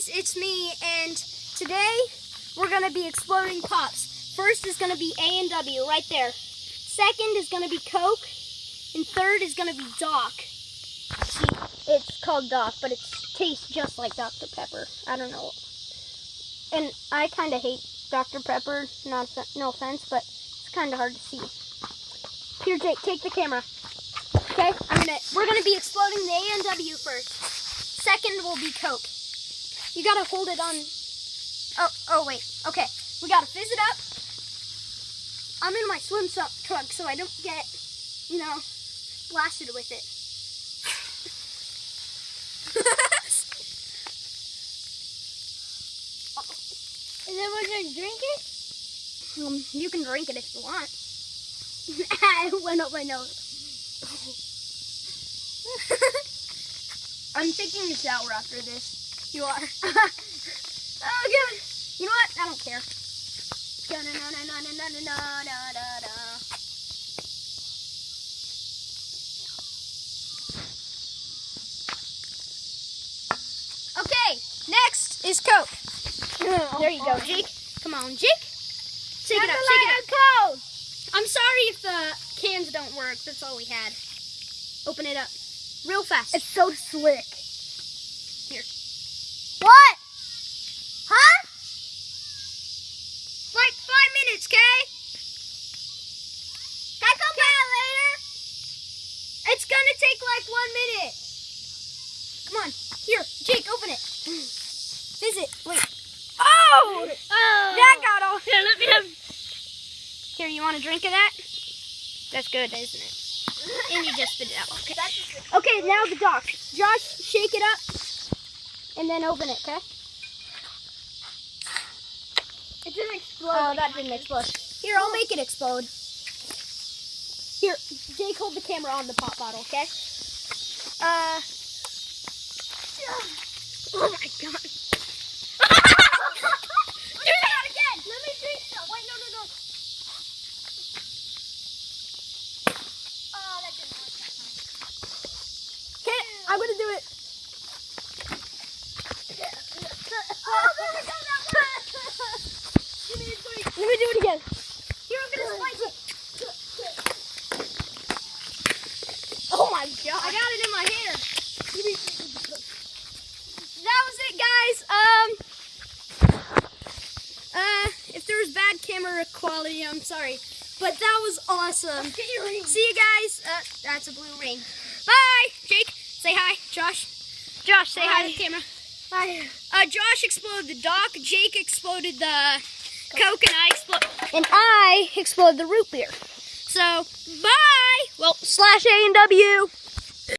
guys, it's me, and today we're going to be exploding pops. First is going to be A&W right there. Second is going to be Coke, and third is going to be Doc. See, it's called Doc, but it tastes just like Dr. Pepper. I don't know. And I kind of hate Dr. Pepper, no offense, but it's kind of hard to see. Here, Jake, take the camera. Okay, we're gonna be exploding the A&W first. Second will be Coke. You gotta hold it on. Oh wait. Okay, we gotta fizz it up. I'm in my swim trunk, so I don't get, blasted with it. And then we're gonna drink it? You can drink it if you want. It went up my nose. I'm taking a shower after this. You are. Oh, God. You know what? I don't care. Okay, next is Coke. There you go, Jake. Come on, Jake. Shake it up, shake it up. Coke. I'm sorry if the cans don't work. That's all we had. Open it up. Real fast. It's so slick. Here. What? Huh? Like 5 minutes, okay? Can I come back later? It's gonna take like 1 minute. Come on. Here, Jake, open it. Fizz it. Wait. Oh! That got all. Here, let me have. Here, you want a drink of that? That's good, isn't it? And you just spit it out. Okay. Okay, now the Doc. Josh, shake it up and then open it, okay? It didn't explode. Oh, that didn't explode. Here, I'll make it explode. Here, Jake, hold the camera on the pop bottle, okay? Oh my God. Do that again. Let me drink some. Wait, no. Oh, that didn't work that time. Okay, I'm gonna do it. Oh, there we go. That worked. Give me a drink. Let me do it again. Here, I'm gonna slice it. Oh my God. I got it in my hair. That was it, guys. If there was bad camera quality, I'm sorry. But that was awesome. See you guys. That's a blue ring. Bye. Jake, say hi. Josh, say hi to the camera. Bye. Josh exploded the Doc. Jake exploded the Coke, and I exploded the root beer. So, bye. Well, /A&W.